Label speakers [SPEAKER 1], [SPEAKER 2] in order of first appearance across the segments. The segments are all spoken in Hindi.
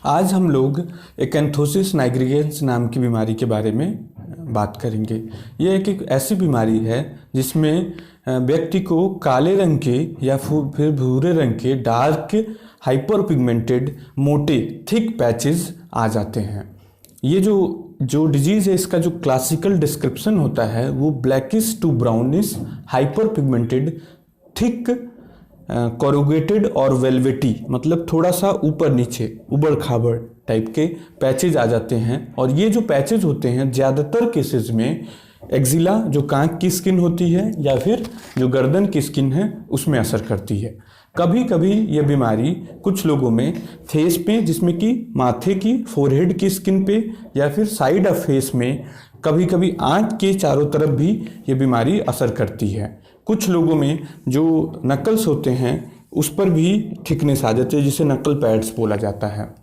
[SPEAKER 1] आज हम लोग एकैंथोसिस नाइग्रिगेंस नाम की बीमारी के बारे में बात करेंगे। यह एक ऐसी बीमारी है जिसमें व्यक्ति को काले रंग के या फिर भूरे रंग के डार्क हाइपर पिगमेंटेड मोटे थिक पैचेस आ जाते हैं। ये जो डिजीज़ है, इसका जो क्लासिकल डिस्क्रिप्शन होता है वो blackish to brownish hyper pigmented thick corrugated और वेलवेटी, मतलब थोड़ा सा ऊपर नीचे उबड़ खाबड़ टाइप के पैचेज आ जाते हैं। और ये जो पैचेज होते हैं ज़्यादातर केसेस में एक्जिला, जो कांख की स्किन होती है, या फिर जो गर्दन की स्किन है उसमें असर करती है। कभी कभी ये बीमारी कुछ लोगों में फेस पे, जिसमें कि माथे की फोरहेड की स्किन पे या फिर साइड ऑफ फेस में, कभी कभी आंख के चारों तरफ भी ये बीमारी असर करती है। कुछ लोगों में जो नकल्स होते हैं उस पर भी थिकनेस आ जाती है, जिसे नकल पैड्स बोला जाता है।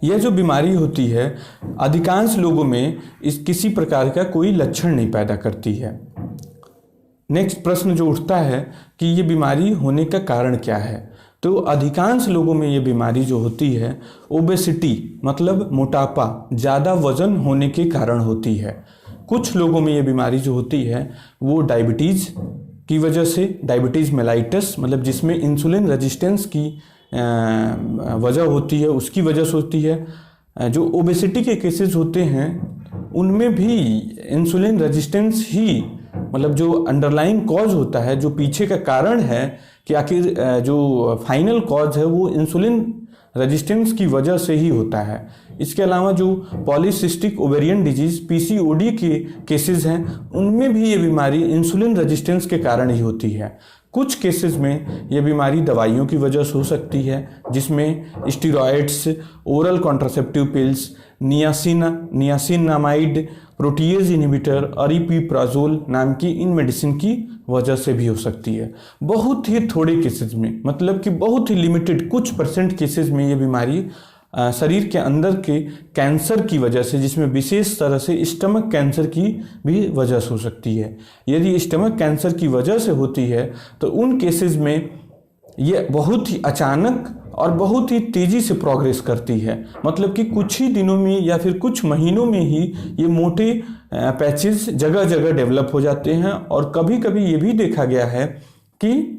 [SPEAKER 1] यह जो बीमारी होती है अधिकांश लोगों में किसी प्रकार का कोई लक्षण नहीं पैदा करती है। नेक्स्ट प्रश्न जो उठता है कि ये बीमारी होने का कारण क्या है, तो अधिकांश लोगों में ये बीमारी जो होती है ओबेसिटी, मतलब मोटापा, ज़्यादा वजन होने के कारण होती है। कुछ लोगों में ये बीमारी जो होती है वो डायबिटीज़ की वजह से, डायबिटीज़ मेलाइटस, मतलब जिसमें इंसुलिन रेजिस्टेंस की वजह होती है, उसकी वजह से होती है। जो ओबेसिटी के केसेस होते हैं उनमें भी इंसुलिन रेजिस्टेंस ही, मतलब जो अंडरलाइंग कॉज होता है, जो पीछे का कारण है कि आखिर जो फाइनल कॉज है वो इंसुलिन रेजिस्टेंस की वजह से ही होता है। इसके अलावा जो पॉलीसिस्टिक ओवेरियन डिजीज़ पीसीओडी के केसेस हैं उनमें भी ये बीमारी इंसुलिन रेजिस्टेंस के कारण ही होती है। कुछ केसेस में ये बीमारी दवाइयों की वजह से हो सकती है, जिसमें steroids, oral contraceptive pills, niacinamide, protease inhibitor, aripiprazole नाम की इन मेडिसिन की वजह से भी हो सकती है। बहुत ही थोड़े केसेस में, मतलब कि बहुत ही लिमिटेड कुछ परसेंट केसेस में ये बीमारी शरीर के अंदर के कैंसर की वजह से, जिसमें विशेष तरह से स्टमक कैंसर की भी वजह से हो सकती है। यदि स्टमक कैंसर की वजह से होती है तो उन केसेस में ये बहुत ही अचानक और बहुत ही तेज़ी से प्रोग्रेस करती है, मतलब कि कुछ ही दिनों में या फिर कुछ महीनों में ही ये मोटे पैचेस जगह जगह डेवलप हो जाते हैं। और कभी कभी ये भी देखा गया है कि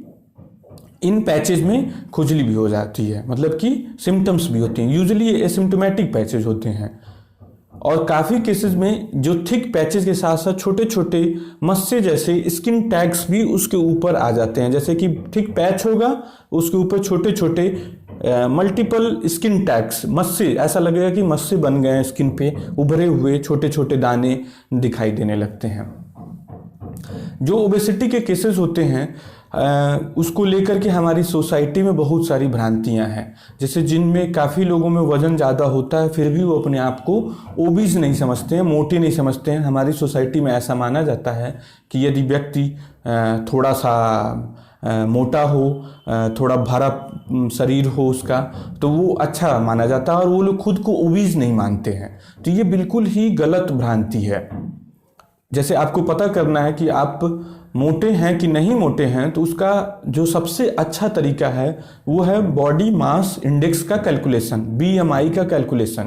[SPEAKER 1] इन पैचेज में खुजली भी हो जाती है, मतलब कि सिम्टम्स भी होती हैं। यूजुअली ये एसिम्टोमेटिक पैचेज होते हैं। और काफ़ी केसेस में जो थिक पैचेज के साथ साथ छोटे छोटे मस्से जैसे स्किन टैग्स भी उसके ऊपर आ जाते हैं। जैसे कि थिक पैच होगा, उसके ऊपर छोटे छोटे मल्टीपल स्किन टैग्स, मस्से, ऐसा लगेगा कि मस्से बन गए हैं स्किन पे, उभरे हुए छोटे छोटे दाने दिखाई देने लगते हैं। जो ओबेसिटी के केसेस होते हैं उसको लेकर के हमारी सोसाइटी में बहुत सारी भ्रांतियां हैं, जैसे जिनमें काफ़ी लोगों में वज़न ज़्यादा होता है फिर भी वो अपने आप को ओबीज नहीं समझते हैं, मोटे नहीं समझते हैं। हमारी सोसाइटी में ऐसा माना जाता है कि यदि व्यक्ति थोड़ा सा मोटा हो, थोड़ा भरा शरीर हो उसका, तो वो अच्छा माना जाता है और वो लोग खुद को ओबीज नहीं मानते हैं। तो ये बिल्कुल ही गलत भ्रांति है। जैसे आपको पता करना है कि आप मोटे हैं कि नहीं मोटे हैं, तो उसका जो सबसे अच्छा तरीका है वो है बॉडी मास इंडेक्स का कैलकुलेशन, बीएमआई का कैलकुलेशन।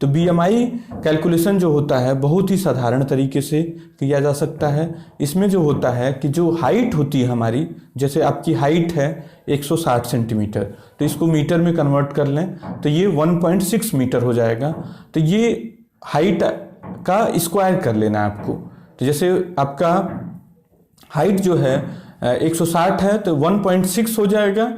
[SPEAKER 1] तो बीएमआई कैलकुलेशन जो होता है बहुत ही साधारण तरीके से किया जा सकता है। इसमें जो होता है कि जो हाइट होती है हमारी, जैसे आपकी हाइट है 160 सेंटीमीटर, तो इसको मीटर में कन्वर्ट कर लें तो ये 1.6 मीटर हो जाएगा। तो ये हाइट का स्क्वायर कर लेना है आपको। तो जैसे आपका हाइट जो है 160 है तो 1.6 हो जाएगा,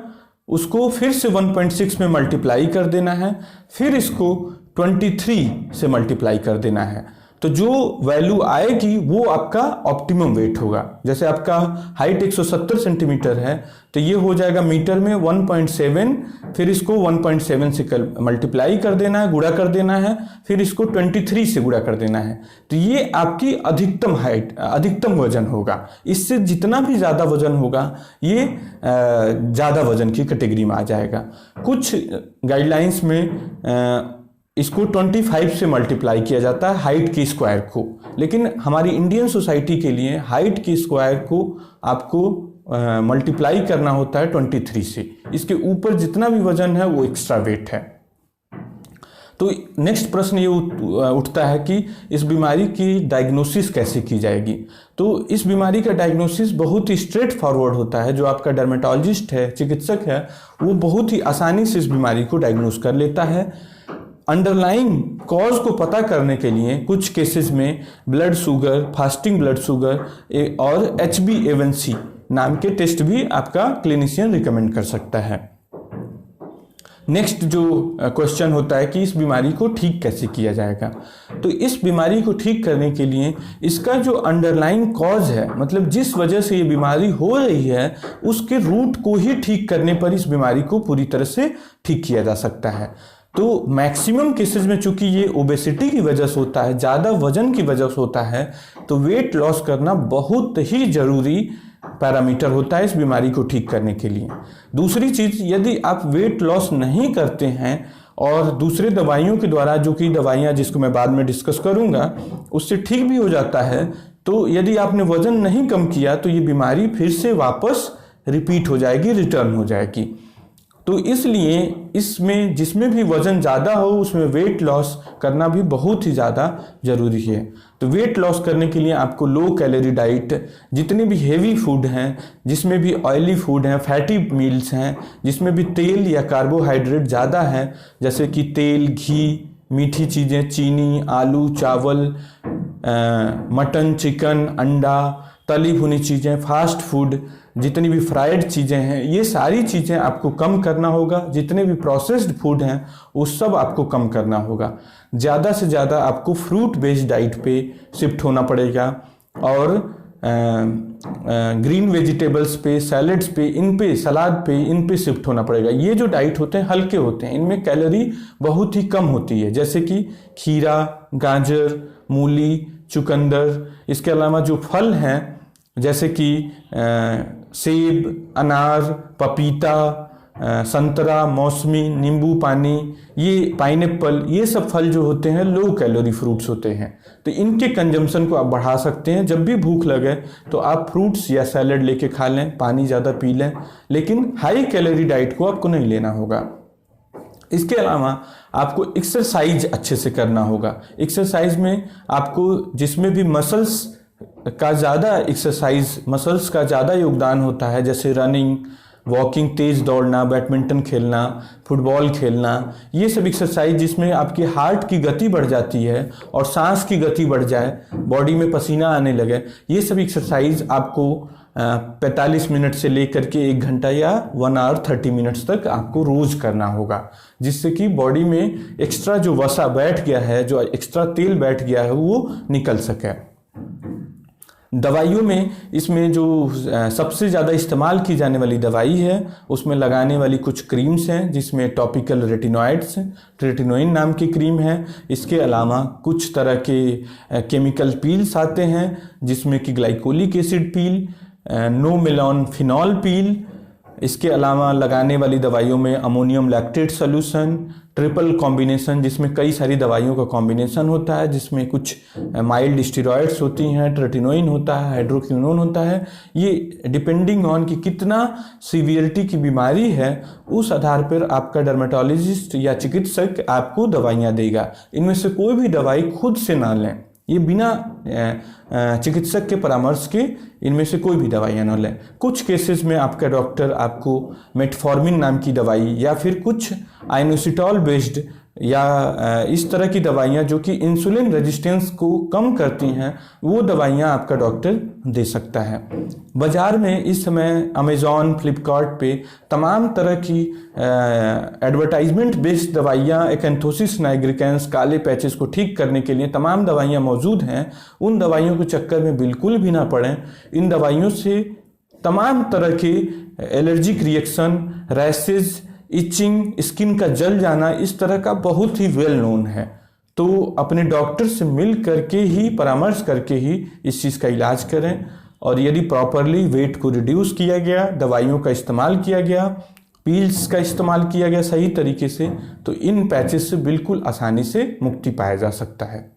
[SPEAKER 1] उसको फिर से 1.6 में मल्टीप्लाई कर देना है, फिर इसको 23 से मल्टीप्लाई कर देना है। तो जो वैल्यू आएगी वो आपका ऑप्टिमम वेट होगा। जैसे आपका हाइट 170 सेंटीमीटर है तो ये हो जाएगा मीटर में 1.7, फिर इसको 1.7 से मल्टीप्लाई कर देना है, गुणा कर देना है, फिर इसको 23 से गुणा कर देना है। तो ये आपकी अधिकतम हाइट, अधिकतम वजन होगा। इससे जितना भी ज़्यादा वजन होगा ये ज़्यादा वजन की कैटेगरी में आ जाएगा। कुछ गाइडलाइंस में इसको 25 से मल्टीप्लाई किया जाता है हाइट की स्क्वायर को, लेकिन हमारी इंडियन सोसाइटी के लिए हाइट की स्क्वायर को आपको मल्टीप्लाई करना होता है 23 से। इसके ऊपर जितना भी वजन है वो एक्स्ट्रा वेट है। तो नेक्स्ट प्रश्न ये उठता है कि इस बीमारी की डायग्नोसिस कैसे की जाएगी। तो इस बीमारी का डायग्नोसिस बहुत ही स्ट्रेट फॉरवर्ड होता है। जो आपका डर्मेटोलॉजिस्ट है, चिकित्सक है, वो बहुत ही आसानी से इस बीमारी को डायग्नोस कर लेता है। अंडरलाइंग कॉज को पता करने के लिए कुछ केसेस में blood sugar, fasting blood sugar और HbA1c नाम के टेस्ट भी आपका क्लिनिशियन रिकमेंड कर सकता है। नेक्स्ट जो क्वेश्चन होता है कि इस बीमारी को ठीक कैसे किया जाएगा। तो इस बीमारी को ठीक करने के लिए इसका जो अंडरलाइंग कॉज है, मतलब जिस वजह से ये बीमारी हो रही है, उसके रूट को ही ठीक करने पर इस बीमारी को पूरी तरह से ठीक किया जा सकता है। तो मैक्सिमम केसेस में चूंकि ये ओबेसिटी की वजह से होता है, ज़्यादा वजन की वजह से होता है, तो वेट लॉस करना बहुत ही ज़रूरी पैरामीटर होता है इस बीमारी को ठीक करने के लिए। दूसरी चीज़, यदि आप वेट लॉस नहीं करते हैं और दूसरे दवाइयों के द्वारा, जो कि दवाइयाँ जिसको मैं बाद में डिस्कस करूँगा, उससे ठीक भी हो जाता है, तो यदि आपने वज़न नहीं कम किया तो ये बीमारी फिर से वापस रिपीट हो जाएगी, रिटर्न हो जाएगी। तो इसलिए इसमें जिसमें भी वज़न ज़्यादा हो उसमें वेट लॉस करना भी बहुत ही ज़्यादा ज़रूरी है। तो वेट लॉस करने के लिए आपको लो कैलोरी डाइट, जितने भी हेवी फूड हैं, जिसमें भी ऑयली फूड हैं, फैटी मील्स हैं, जिसमें भी तेल या कार्बोहाइड्रेट ज़्यादा है, जैसे कि तेल, घी, मीठी चीज़ें, चीनी, आलू, चावल, मटन, चिकन, अंडा, तली भुनी चीज़ें, फास्ट फूड, जितनी भी फ्राइड चीज़ें हैं, ये सारी चीज़ें आपको कम करना होगा। जितने भी प्रोसेस्ड फूड हैं वो सब आपको कम करना होगा। ज़्यादा से ज़्यादा आपको फ्रूट बेस्ड डाइट पे शिफ्ट होना पड़ेगा और ग्रीन वेजिटेबल्स पे, सैलड्स पे, इन पे, सलाद पे, इन पे शिफ्ट होना पड़ेगा। ये जो डाइट होते हैं हल्के होते हैं, इनमें कैलोरी बहुत ही कम होती है, जैसे कि खीरा, गाजर, मूली, चुकंदर। इसके अलावा जो फल हैं जैसे कि सेब, अनार, पपीता, संतरा, मौसमी, नींबू पानी, ये पाइनएप्पल, ये सब फल जो होते हैं लो कैलोरी फ्रूट्स होते हैं। तो इनके कंजम्पशन को आप बढ़ा सकते हैं। जब भी भूख लगे तो आप फ्रूट्स या सैलड लेके खा लें, पानी ज़्यादा पी लें, लेकिन हाई कैलोरी डाइट को आपको नहीं लेना होगा। इसके अलावा आपको एक्सरसाइज अच्छे से करना होगा। एक्सरसाइज में आपको जिसमें भी मसल्स का ज़्यादा एक्सरसाइज, मसल्स का ज़्यादा योगदान होता है, जैसे रनिंग, वॉकिंग, तेज़ दौड़ना, बैडमिंटन खेलना, फुटबॉल खेलना, ये सब एक्सरसाइज जिसमें आपकी हार्ट की गति बढ़ जाती है और सांस की गति बढ़ जाए, बॉडी में पसीना आने लगे, ये सब एक्सरसाइज आपको 45 मिनट से लेकर के 1 घंटा या 1 आवर 30 मिनट्स तक आपको रोज़ करना होगा, जिससे कि बॉडी में एक्स्ट्रा जो वसा बैठ गया है, जो एक्स्ट्रा तेल बैठ गया है, वो निकल सके। दवाइयों में इसमें जो सबसे ज़्यादा इस्तेमाल की जाने वाली दवाई है, उसमें लगाने वाली कुछ क्रीम्स हैं, जिसमें टॉपिकल रेटिनॉइड्स, रेटिनोइन नाम की क्रीम है। इसके अलावा कुछ तरह के केमिकल पील्स आते हैं, जिसमें कि ग्लाइकोलिक एसिड पील, नो-मेलॉन फिनॉल पील। इसके अलावा लगाने वाली दवाइयों में ammonium lactate solution, triple combination, जिसमें कई सारी दवाइयों का कॉम्बिनेशन होता है, जिसमें कुछ माइल्ड स्टेरॉइड्स होती हैं, ट्रेटिनोइन होता है, हाइड्रोक्विनोन होता है। ये डिपेंडिंग ऑन कि कितना सीवियरिटी की बीमारी है, उस आधार पर आपका डर्मेटोलॉजिस्ट या चिकित्सक आपको दवाइयाँ देगा। इनमें से कोई भी दवाई खुद से ना लें, ये बिना चिकित्सक के परामर्श के इनमें से कोई भी दवाइयाँ न लें। कुछ केसेस में आपका डॉक्टर आपको मेटफॉर्मिन नाम की दवाई या फिर कुछ आइनोसिटॉल बेस्ड या इस तरह की दवाइयाँ जो कि इंसुलिन रेजिस्टेंस को कम करती हैं, वो दवाइयाँ आपका डॉक्टर दे सकता है। बाज़ार में इस समय अमेज़ॉन, फ्लिपकार्ट पे तमाम तरह की एडवर्टाइजमेंट बेस्ड दवाइयाँ, एकैंथोसिस नाइग्रिकेंस, काले पैचेस को ठीक करने के लिए तमाम दवाइयाँ मौजूद हैं। उन दवाइयों के चक्कर में बिल्कुल भी ना पड़ें। इन दवाइयों से तमाम तरह के allergic reaction, rashes, itching, skin का जल जाना, इस तरह का बहुत ही वेल नोन है। तो अपने डॉक्टर से मिल करके ही, परामर्श करके ही इस चीज़ का इलाज करें। और यदि प्रॉपरली वेट को रिड्यूस किया गया, दवाइयों का इस्तेमाल किया गया, पील्स का इस्तेमाल किया गया सही तरीके से, तो इन पैचेस से बिल्कुल आसानी से मुक्ति पाया जा सकता है।